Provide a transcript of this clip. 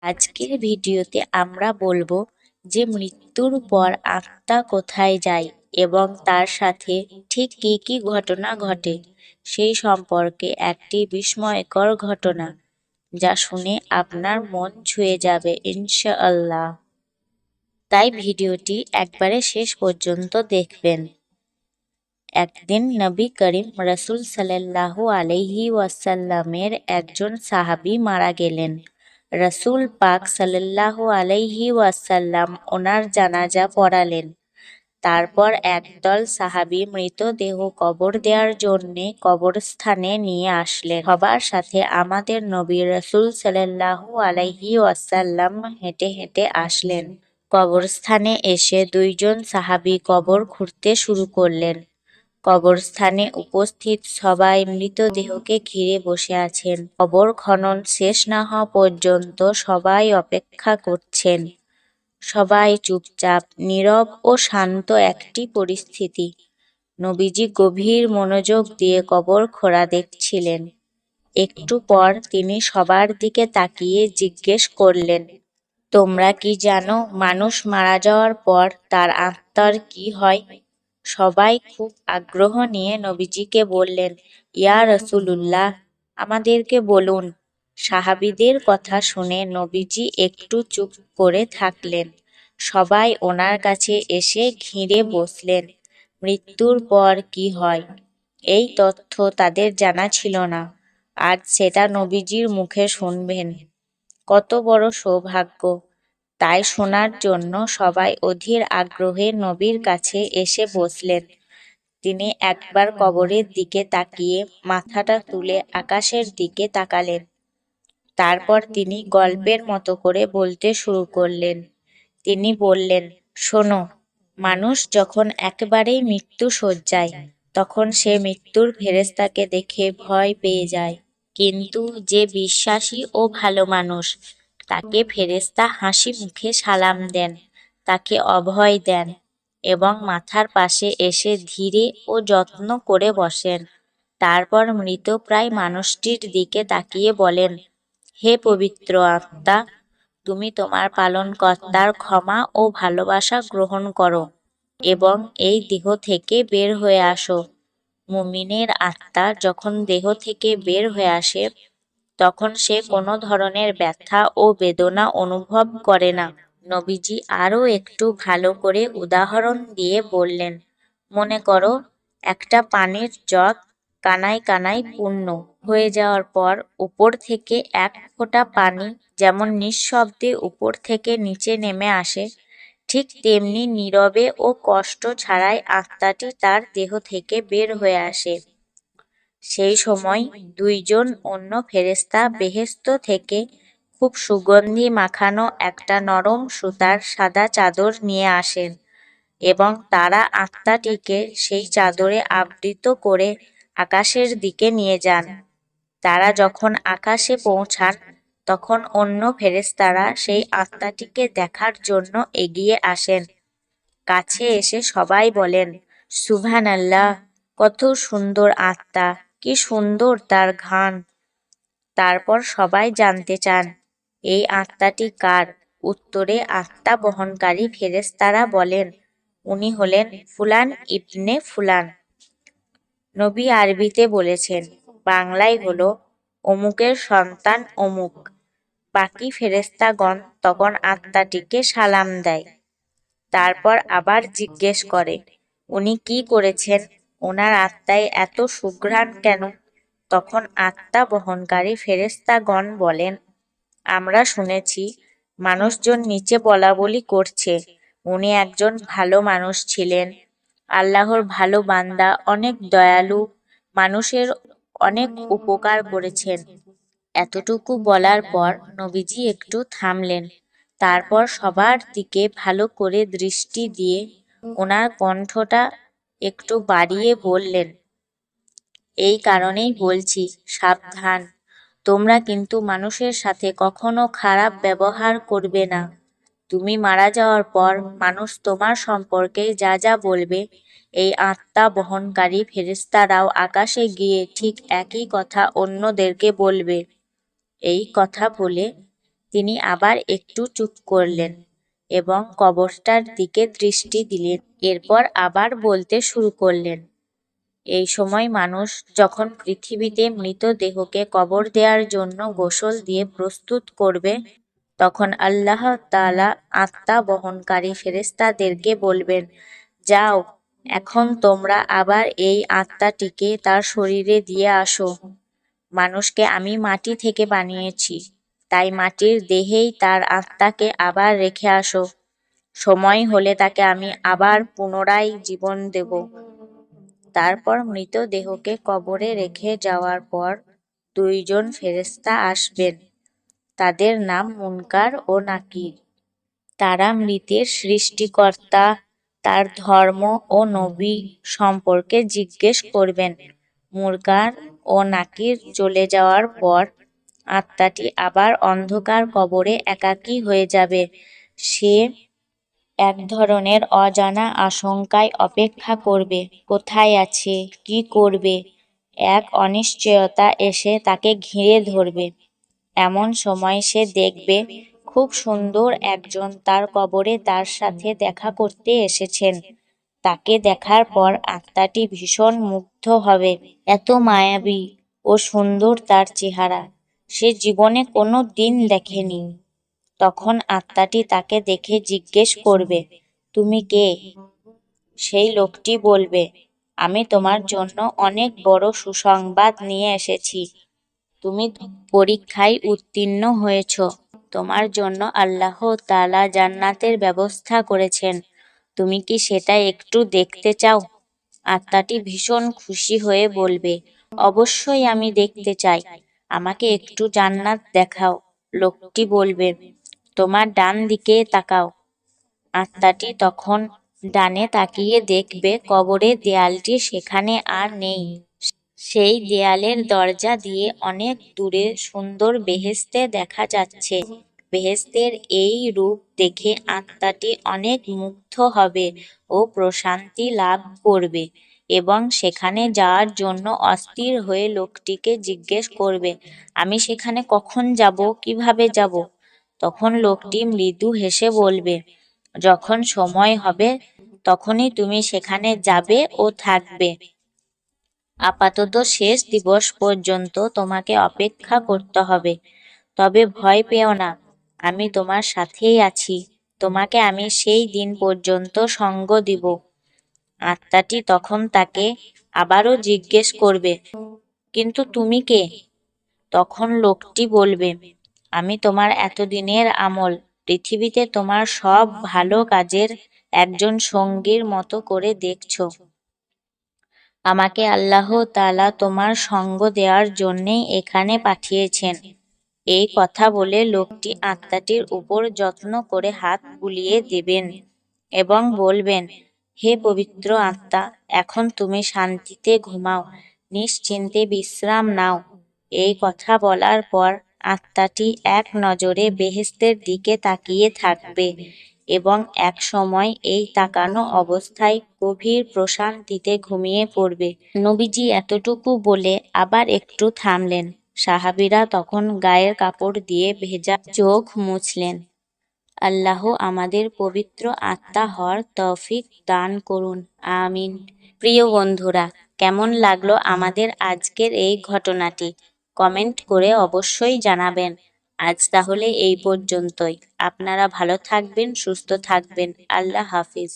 আজকের ভিডিওতে আমরা বলবো যে মৃত্যুর পর আত্মা কোথায় যায় এবং তার সাথে ঠিক কি কি ঘটনা ঘটে সেই সম্পর্কে একটি বিস্ময়কর ঘটনা, যা শুনে আপনার মন ছুঁয়ে যাবে ইনশাআল্লাহ। তাই ভিডিওটি একবারে শেষ পর্যন্ত দেখবেন। একদিন নবী করিম রাসূল সাল্লাল্লাহু আলাইহি ওয়াসাল্লামের একজন সাহাবী মারা গেলেন। রাসূল পাক সাল্লাল্লাহু আলাইহি ওয়াসাল্লাম ওনার জানাজা পড়ালেন। তারপর একদল সাহাবী মৃতদেহ কবর দেওয়ার জন্যে কবরস্থানে নিয়ে আসলেন। সবার সাথে আমাদের নবী রাসূল সাল্লাল্লাহু আলাইহি ওয়াসাল্লাম হেঁটে হেঁটে আসলেন। কবরস্থানে এসে দুইজন সাহাবী কবর খুঁড়তে শুরু করলেন। কবরস্থানে উপস্থিত সবাই মৃতদেহকে ঘিরে বসে আছেন। কবর খনন শেষ না হওয়া পর্যন্ত সবাই অপেক্ষা করছেন। সবাই চুপচাপ, নীরব ও শান্ত একটি পরিস্থিতি। নবীজি গভীর মনোযোগ দিয়ে কবর খোঁড়া দেখছিলেন। একটু পর তিনি সবার দিকে তাকিয়ে জিজ্ঞেস করলেন, তোমরা কি জানো মানুষ মারা যাওয়ার পর তার আত্মার কি হয়? সবাই খুব আগ্রহ নিয়ে নবীজিকে বললেন, ইয়া রাসূলুল্লাহ, আমাদেরকে বলুন। সাহাবীদের কথা শুনে নবীজি একটু চুপ করে থাকলেন। সবাই ওনার কাছে এসে ঘিরে বসলেন। মৃত্যুর পর কি হয় এই তথ্য তাদের জানা ছিল না। আজ সেটা নবীজির মুখে শুনবেন। কত বড় সৌভাগ্য! তাই শোনার জন্য সবাই অধীর আগ্রহে নবীর কাছে এসে বসলেন। তিনি একবার কবরের দিকে তাকিয়ে মাথাটা তুলে আকাশের দিকে তাকালেন। তারপর তিনি গল্পের মতো করে বলতে শুরু করলেন। তিনি বললেন, শোনো, মানুষ যখন একেবারেই মৃত্যু শয্যায়, তখন সে মৃত্যুর ফেরেশতাকে দেখে ভয় পেয়ে যায়। কিন্তু যে বিশ্বাসী ও ভালো মানুষ, তাকে ফেরেশতা হাসি মুখে সালাম দেন, তাকে অভয় দেন এবং মাথার পাশে এসে ধীরে ও যত্ন করে বসেন। তারপর মৃতপ্রায় মানুষটির দিকে তাকিয়ে বলেন, হে পবিত্র আত্মা, তুমি তোমার পালনকর্তার ক্ষমা ও ভালোবাসা গ্রহণ করো এবং এই দেহ থেকে বের হয়ে আসো। মুমিনের আত্মা যখন দেহ থেকে বের হয়ে আসে, তখন সে কোনো ধরনের ব্যথা ও বেদনা অনুভব করে না। নবীজি আরও একটু ভালো করে উদাহরণ দিয়ে বললেন, মনে করো একটা পানির জগ কানায় কানায় পূর্ণ হয়ে যাওয়ার পর উপর থেকে এক ফোঁটা পানি যেমন নিঃশব্দে উপর থেকে নিচে নেমে আসে, ঠিক তেমনি নীরবে ও কষ্ট ছাড়াই আত্মাটি তার দেহ থেকে বের হয়ে আসে। সেই সময় দুইজন অন্য ফেরেশতা বেহেশত থেকে খুব সুগন্ধি মাখানো একটা নরম সুতার সাদা চাদর নিয়ে আসেন এবং তারা আত্মাটিকে সেই চাদরে আবৃত করে আকাশের দিকে নিয়ে যান। তারা যখন আকাশে পৌঁছান, তখন অন্য ফেরেশতারা সেই আত্মাটিকে দেখার জন্য এগিয়ে আসেন। কাছে এসে সবাই বলেন, সুবহানাল্লাহ, কত সুন্দর আত্মা, কি সুন্দর তার ঘ্রাণ। তারপর সবাই জানতে চান, এই আত্মাটি কার? উত্তরে আত্মা বহনকারী ফেরেশতারা বলেন, উনি হলেন ফুলান ইবনে ফুলান। নবী আরবিতে বলেছেন, বাংলায় হলো অমুকের সন্তান অমুক। বাকি ফেরেশতাগণ তখন আত্মাটিকে সালাম দেয়। তারপর আবার জিজ্ঞেস করে, উনি কি করেছেন? ওনার আত্মায় এত সুঘ্রাণ কেন? তখন আত্মা বহনকারী ফেরেশতাগণ বলেন, আমরা শুনেছি মানুষজন নিচে বলাবলি করছে, উনি একজন ভালো মানুষ ছিলেন, আল্লাহর ভালো বান্দা, অনেক দয়ালু, মানুষের অনেক উপকার করেছেন। এতটুকু বলার পর নবীজি একটু থামলেন। তারপর সবার দিকে ভালো করে দৃষ্টি দিয়ে ওনার কণ্ঠটা একটু বাড়িয়ে বললেন, এই কারণেই বলছি, সাবধান, তোমরা কিন্তু মানুষের সাথে কখনো খারাপ ব্যবহার করবে না। তুমি মারা যাওয়ার পর মানুষ তোমার সম্পর্কে যা যা বলবে, এই আত্মা বহনকারী ফেরেশতারাও আকাশে গিয়ে ঠিক একই কথা অন্যদেরকে বলবে। এই কথা বলে তিনি আবার একটু চুপ করলেন এবং কবরটার দিকে দৃষ্টি দিলেন। এরপর আবার বলতে শুরু করলেন, এই সময় মানুষ যখন পৃথিবীতে মৃতদেহকে কবর দেওয়ার জন্য গোসল দিয়ে প্রস্তুত করবে, তখন আল্লাহ তাআলা আত্মা বহনকারী ফেরেশতাদেরকে বলবেন, যাও, এখন তোমরা আবার এই আত্মাটিকে তার শরীরে দিয়ে আসো। মানুষকে আমি মাটি থেকে বানিয়েছি, তাই মাটির দেহেই তার আত্মাকে আবার রেখে আসো। সময় হলে তাকে আমি আবার পুনরায় জীবন দেব। তারপর মৃতদেহকে কবরে রেখে যাওয়ার পর দুইজন ফেরেশতা আসবেন। তাদের নাম মুনকার ও নাকির। তারা মৃতের সৃষ্টিকর্তা, তার ধর্ম ও নবী সম্পর্কে জিজ্ঞেস করবেন। মুনকার ও নাকির চলে যাওয়ার পর আত্মাটি আবার অন্ধকার কবরে একাকী হয়ে যাবে। সে এক ধরনের অজানা আশঙ্কায় অপেক্ষা করবে, কোথায় আছে, কি করবে। এক অনিশ্চয়তা এসে তাকে ঘিরে ধরবে। এমন সময় সে দেখবে খুব সুন্দর একজন তার কবরে তার সাথে দেখা করতে এসেছেন। তাকে দেখার পর আত্মাটি ভীষণ মুগ্ধ হবে। এত মায়াবী ও সুন্দর তার চেহারা, সে জীবনে কোনো দিন দেখেনি। তখন আত্মাটি তাকে দেখে জিজ্ঞেস করবে, তুমি কে? সেই লোকটি বলবে, আমি তোমার জন্য অনেক বড় সুসংবাদ নিয়ে এসেছি। তুমি পরীক্ষায় উত্তীর্ণ হয়েছ। তোমার জন্য আল্লাহ তাআলা জান্নাতের ব্যবস্থা করেছেন। তুমি কি সেটা একটু দেখতে চাও? আত্মাটি ভীষণ খুশি হয়ে বলবে, অবশ্যই আমি দেখতে চাই। আমাকে একটু জান্নাত দেখাও। লোকটি বলবে, তোমার ডান দিকে তাকাও। আত্মাটি তখন ডানে তাকিয়ে দেখবে কবরের দেয়ালটি সেখানে আর নেই। সেই দেয়ালের দরজা দিয়ে অনেক দূরে সুন্দর বেহেশতে দেখা যাচ্ছে। বেহেশতের এই রূপ দেখে আত্মাটি অনেক মুগ্ধ হবে ও প্রশান্তি লাভ করবে এবং সেখানে যাওয়ার জন্য অস্থির হয়ে লোকটিকে জিজ্ঞেস করবে, আমি সেখানে কখন যাব, কিভাবে যাব? তখন লোকটি মৃদু হেসে বলবে, যখন সময় হবে তখনই তুমি সেখানে যাবে ও থাকবে। আপাতত শেষ দিবস পর্যন্ত তোমাকে অপেক্ষা করতে হবে। তবে ভয় পেও না, আমি তোমার সাথেই আছি। তোমাকে আমি সেই দিন পর্যন্ত সঙ্গ দিব। আত্মাটি তখন তাকে আবারও জিজ্ঞেস করবে, কিন্তু তুমি কে? তখন লোকটি বলবে, আমি তোমার এতদিনের আমল, পৃথিবীতে তোমার সব ভালো কাজের একজন সঙ্গীর মতো করে দেখছো। আমাকে আল্লাহ তাআলা তোমার সঙ্গ দেওয়ার জন্যেই এখানে পাঠিয়েছেন। এই কথা বলে লোকটি আত্মাটির উপর যত্ন করে হাত বুলিয়ে দেবেন এবং বলবেন, হে পবিত্র আত্মা, এখন তুমি শান্তিতে ঘুমাও, নিশ্চিন্তে বিশ্রাম নাও। এই কথা বলার পর আত্মাটি এক নজরে বেহেশতের দিকে তাকিয়ে থাকবে এবং এক সময় এই তাকানো অবস্থায় গভীর প্রশান্তিতে ঘুমিয়ে পড়বে। নবীজি এতটুকু বলে আবার একটু থামলেন। সাহাবীরা তখন গায়ের কাপড় দিয়ে ভেজা চোখ মুছলেন। আল্লাহ আমাদের পবিত্র আত্মা হওয়ার তৌফিক দান করুন, আমিন। প্রিয় বন্ধুরা, কেমন লাগলো আমাদের আজকের এই ঘটনাটি? কমেন্ট করে অবশ্যই জানাবেন। আজ তাহলে এই পর্যন্তই। আপনারা ভালো থাকবেন, সুস্থ থাকবেন। আল্লাহ হাফিজ।